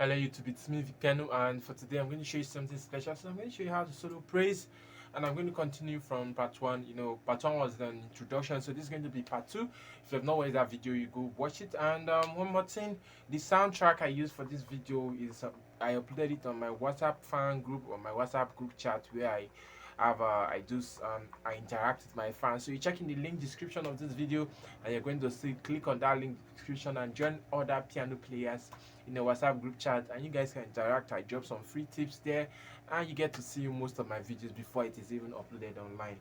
Hello YouTube, it's me Vicano, and for today I'm going to show you something special. So I'm going to show you how to solo praise, and I'm going to continue from part 1. Part 1 was an introduction, so this is going to be part 2. If you have not watched that video, you go watch it. And one more thing, the soundtrack I used for this video is I uploaded it on my WhatsApp fan group, or my WhatsApp group chat, where I interact with my fans. So you check in the link description of this video, and you're going to see, click on that link description and join other piano players in a WhatsApp group chat, and you guys can interact. I drop some free tips there, and you get to see most of my videos before it is even uploaded online.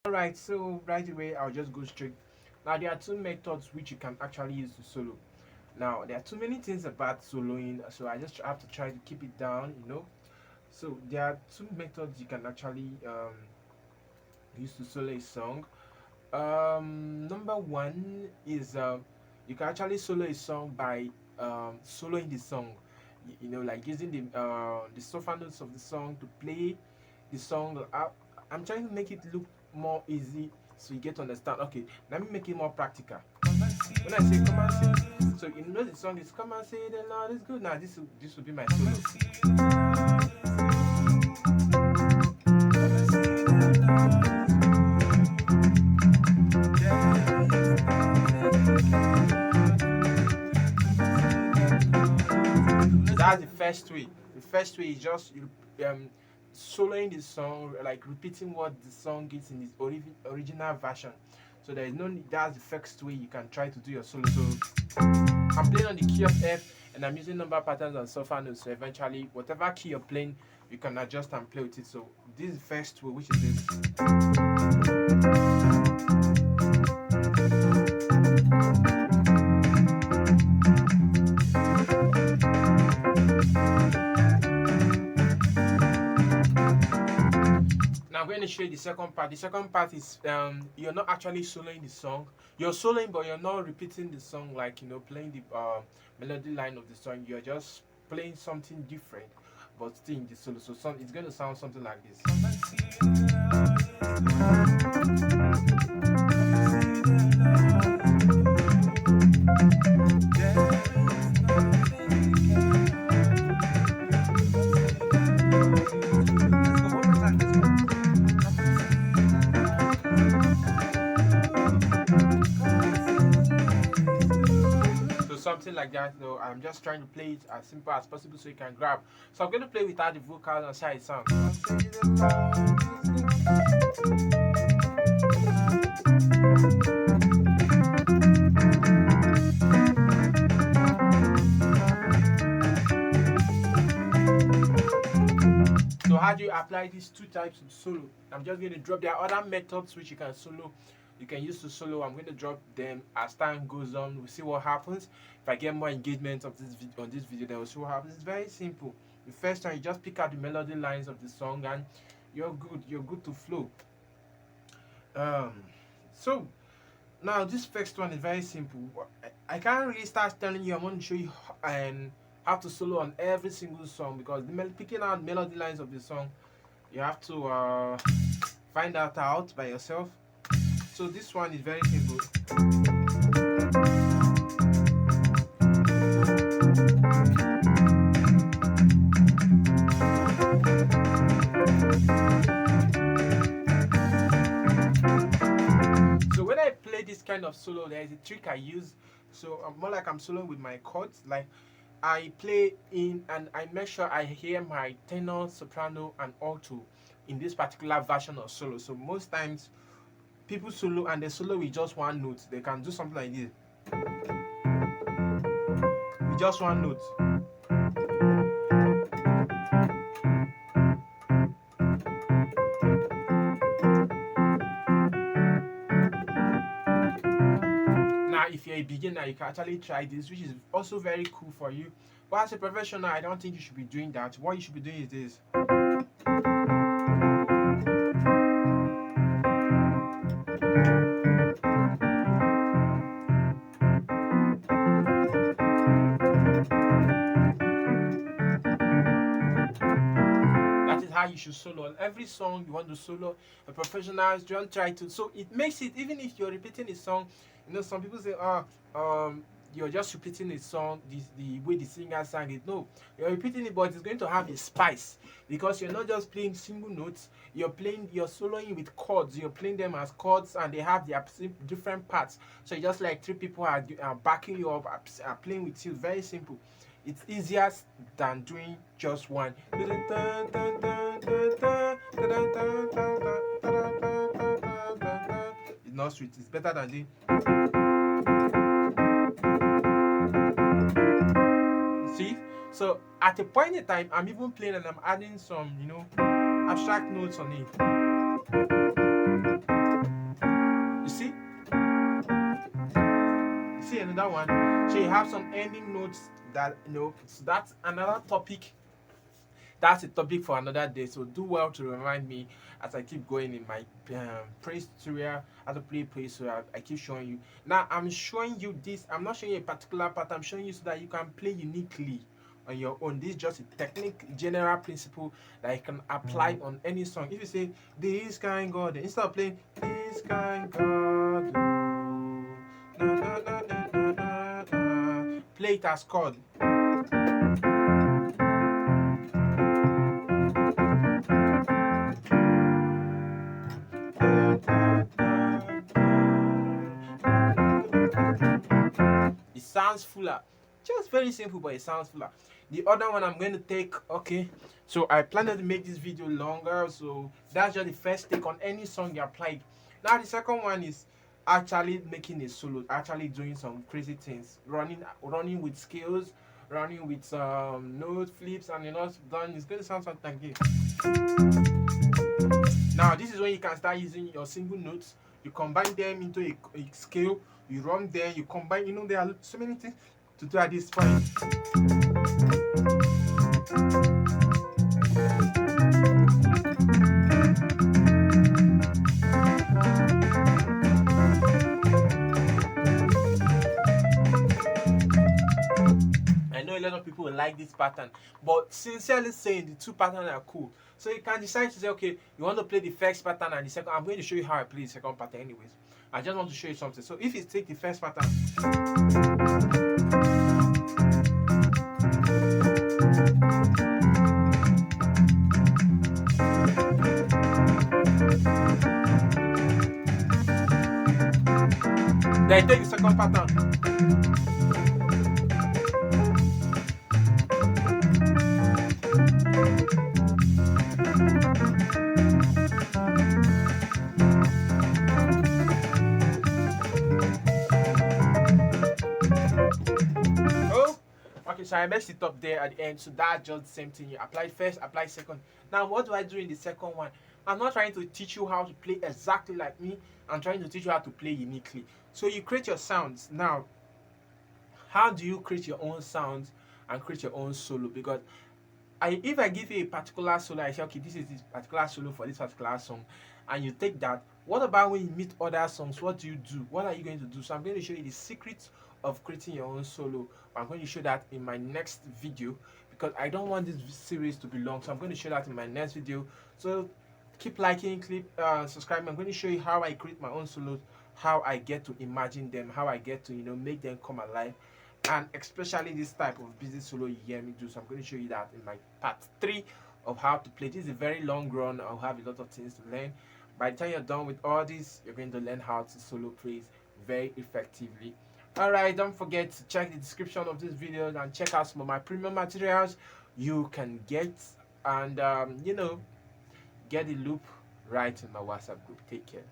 Alright, so right away I'll just go straight. Now there are two methods which you can actually use to solo. Now there are too many things about soloing, so I just have to try to keep it down. So there are two methods you can actually use to solo a song. Number one is you can actually solo a song by soloing the song. Like using the sofa notes of the song to play the song. I'm trying to make it look more easy so you get to understand. Okay, let me make it more practical. When I say come and say, so the song is come and say the Lord is good. Now this will be my solo. So that's the first way. The first way is just soloing the song, like repeating what the song is in its original version. So there is no need. That's the first way you can try to do your solo. So I'm playing on the key of F, and I'm using number patterns and sofa notes. So eventually, whatever key you're playing, you can adjust and play with it. So this is the first way, which is this. Now I'm going to show you the second part. The second part is you're not actually soloing the song. You're soloing, but you're not repeating the song, like playing the melody line of the song. You're just playing something different, but still in the solo. So it's going to sound something like this. Something like that. So I'm just trying to play it as simple as possible so you can grab. So I'm going to play without the vocals and see how it sounds. So how do you apply these two types of solo? I'm just going to drop. There are other methods which you can solo. You can use to solo. I'm going to drop them as time goes on. We'll see what happens. If I get more engagement on this video, then we'll see what happens. It's very simple. The first time you just pick out the melody lines of the song, and you're good to flow. So now this first one is very simple. I can't really start telling you. I'm going to show you how to solo on every single song, because picking out melody lines of the song, you have to find that out by yourself. So this one is very simple. So when I play this kind of solo, there is a trick I use. So more like I'm soloing with my chords. Like I play in and I make sure I hear my tenor, soprano, and alto in this particular version of solo. So most times people solo and they solo with just one note. They can do something like this with just one note. Now if you're a beginner, you can actually try this, which is also very cool for you. But as a professional, I don't think you should be doing that. What you should be doing is this. you should solo. On every song you want to solo, a professional don't try to. So it makes it, even if you're repeating a song, some people say, you're just repeating a song, the way the singer sang it. No, you're repeating it, but it's going to have a spice, because you're not just playing single notes. You're soloing with chords. You're playing them as chords, and they have their different parts. So it's just like three people are backing you up, are playing with you. Very simple. It's easier than doing just one. It's not sweet. It's better than doing. See? So at a point in time, I'm even playing and I'm adding some, abstract notes on it. You see? You see another one? So you have some ending notes that, so that's another topic. That's a topic for another day. So do well to remind me as I keep going in my praise tutorial, how to play praise tutorial. I keep showing you. Now I'm showing you this. I'm not showing you a particular part. I'm showing you so that you can play uniquely on your own. This is just a technique, general principle that you can apply on any song. If you say this kind God, instead of playing this kind God, play it as chord. It sounds fuller. Just very simple, but it sounds fuller. The other one I'm going to take, okay, so I planned to make this video longer, so that's just the first take on any song you applied. Now the second one is actually making a solo, actually doing some crazy things, running with scales, running with note flips, and done. It's going to sound something like this. Now this is when you can start using your single notes. You combine them into a scale. You run them. You combine. There are so many things to do at this point. I know a lot of people will like this pattern, but sincerely saying, the two patterns are cool. So you can decide to say, okay, you want to play the first pattern and the second. I'm going to show you how I play the second pattern anyways. I just want to show you something. So if you take the first pattern, then take the second pattern. Okay, so I messed it up there at the end. So that's just the same thing. You apply first, apply second. Now what do I do in the second one? I'm not trying to teach you how to play exactly like me. I'm trying to teach you how to play uniquely. So you create your sounds. Now, how do you create your own sounds and create your own solo? Because if I give you a particular solo, I say, okay, this is this particular solo for this particular song, and you take that. What about when you meet other songs? What do you do? What are you going to do? So I'm going to show you the secrets of creating your own solo. I'm going to show that in my next video, because I don't want this series to be long. So I'm going to show that in my next video. So keep liking, keep subscribing. I'm going to show you how I create my own solos, how I get to imagine them, how I get to make them come alive, and especially this type of busy solo you hear me do. So I'm going to show you that in my part 3 of how to play. This is a very long run. I'll have a lot of things to learn. By the time you're done with all this, you're going to learn how to solo praise very effectively. Alright, don't forget to check the description of this video and check out some of my premium materials you can get, and get the loop right in my WhatsApp group. Take care.